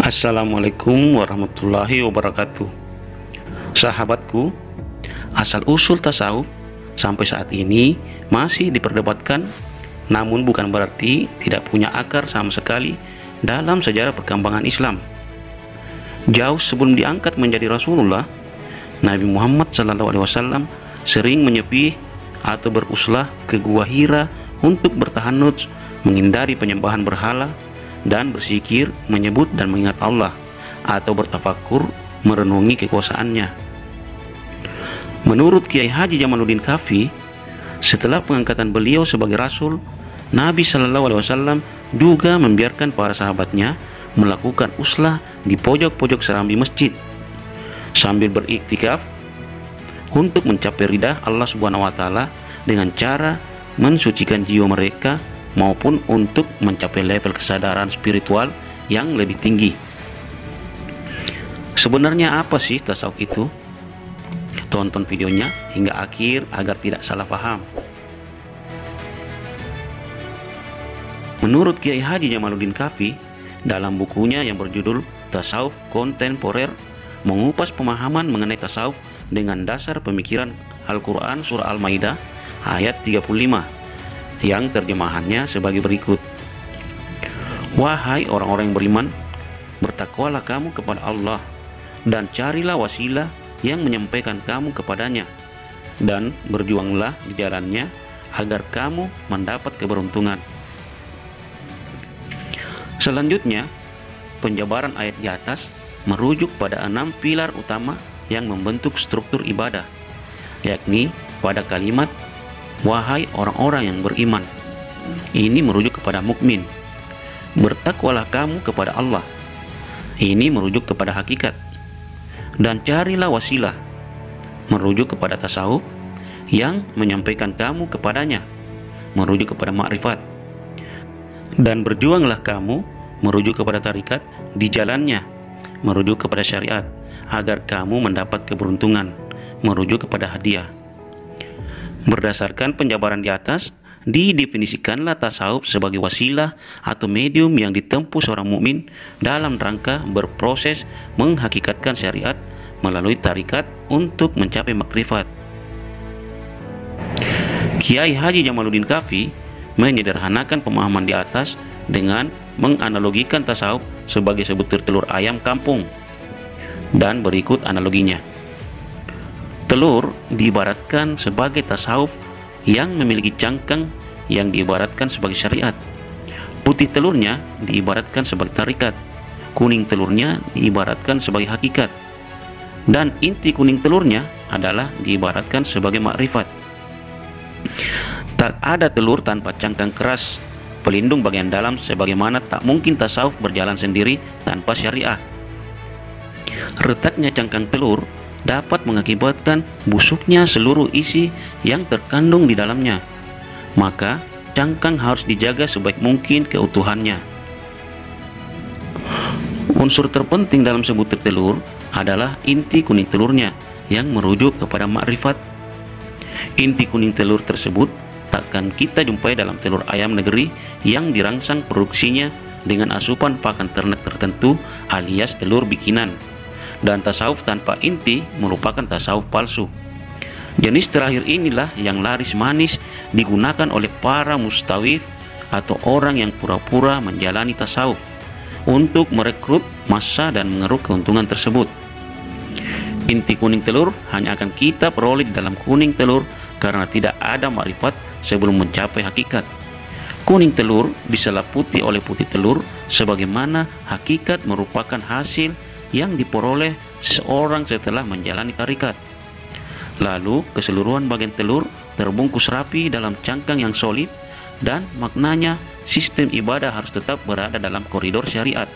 Assalamualaikum warahmatullahi wabarakatuh. Sahabatku, asal-usul tasawuf sampai saat ini masih diperdebatkan, namun bukan berarti tidak punya akar sama sekali dalam sejarah perkembangan Islam. Jauh sebelum diangkat menjadi Rasulullah, Nabi Muhammad SAW sering menyepi atau beruslah ke Gua Hira untuk bertahannuts, menghindari penyembahan berhala, dan berzikir, menyebut dan mengingat Allah, atau bertafakur merenungi kekuasaannya. Menurut Kiai Haji Jamaluddin Kafi, setelah pengangkatan beliau sebagai Rasul, Nabi SAW juga membiarkan para sahabatnya melakukan uslah di pojok-pojok serambi masjid sambil beriktikaf untuk mencapai ridha Allah Subhanahu wa Ta'ala dengan cara mensucikan jiwa mereka maupun untuk mencapai level kesadaran spiritual yang lebih tinggi. Sebenarnya apa sih tasawuf itu? Tonton videonya hingga akhir agar tidak salah paham. Menurut Kiai Haji Jamaluddin Kafi, dalam bukunya yang berjudul Tasawuf Kontemporer, mengupas pemahaman mengenai tasawuf dengan dasar pemikiran Al-Quran Surah Al-Maidah ayat 35, yang terjemahannya sebagai berikut. Wahai orang-orang yang beriman, bertakwalah kamu kepada Allah dan carilah wasilah yang menyampaikan kamu kepadanya, dan berjuanglah di jalannya agar kamu mendapat keberuntungan. Selanjutnya, penjabaran ayat di atas merujuk pada 6 pilar utama yang membentuk struktur ibadah, yakni pada kalimat wahai orang-orang yang beriman. Ini merujuk kepada mukmin. Bertakwalah kamu kepada Allah. Ini merujuk kepada hakikat. Dan carilah wasilah, merujuk kepada tasawuf yang menyampaikan kamu kepadanya, merujuk kepada makrifat. Dan berjuanglah kamu, merujuk kepada tarikat di jalannya, merujuk kepada syariat, agar kamu mendapat keberuntungan, merujuk kepada hadiah. Berdasarkan penjabaran di atas, didefinisikanlah tasawuf sebagai wasilah atau medium yang ditempuh seorang mukmin dalam rangka berproses menghakikatkan syariat melalui tarikat untuk mencapai makrifat. Kiai Haji Jamaluddin Kafi menyederhanakan pemahaman di atas dengan menganalogikan tasawuf sebagai sebutir telur ayam kampung. Dan berikut analoginya. Telur diibaratkan sebagai tasawuf yang memiliki cangkang yang diibaratkan sebagai syariat. Putih telurnya diibaratkan sebagai tarikat. Kuning telurnya diibaratkan sebagai hakikat. Dan inti kuning telurnya adalah diibaratkan sebagai makrifat. Tak ada telur tanpa cangkang keras, pelindung bagian dalam, sebagaimana tak mungkin tasawuf berjalan sendiri tanpa syariah. Retaknya cangkang telur dapat mengakibatkan busuknya seluruh isi yang terkandung di dalamnya. Maka cangkang harus dijaga sebaik mungkin keutuhannya. Unsur terpenting dalam sebutir telur adalah inti kuning telurnya yang merujuk kepada makrifat. Inti kuning telur tersebut takkan kita jumpai dalam telur ayam negeri yang dirangsang produksinya dengan asupan pakan ternak tertentu alias telur bikinan. Dan tasawuf tanpa inti merupakan tasawuf palsu. Jenis terakhir inilah yang laris manis digunakan oleh para mustawif atau orang yang pura-pura menjalani tasawuf untuk merekrut massa dan mengeruk keuntungan tersebut. Inti kuning telur hanya akan kita peroleh dalam kuning telur karena tidak ada makrifat sebelum mencapai hakikat. Kuning telur diseliputi oleh putih telur, sebagaimana hakikat merupakan hasil yang diperoleh seorang setelah menjalani tarikat. Lalu keseluruhan bagian telur terbungkus rapi dalam cangkang yang solid, dan maknanya sistem ibadah harus tetap berada dalam koridor syariat.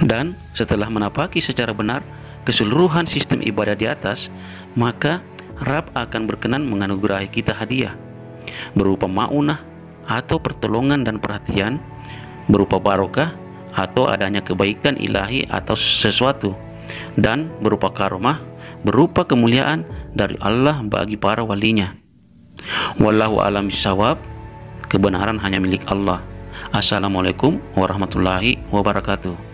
Dan setelah menapaki secara benar keseluruhan sistem ibadah di atas, maka Rabb akan berkenan menganugerahi kita hadiah berupa ma'unah atau pertolongan dan perhatian, berupa barokah atau adanya kebaikan ilahi atau sesuatu, dan berupa karomah, berupa kemuliaan dari Allah bagi para walinya. Wallahu a'lam bishawab. Kebenaran hanya milik Allah. Assalamualaikum warahmatullahi wabarakatuh.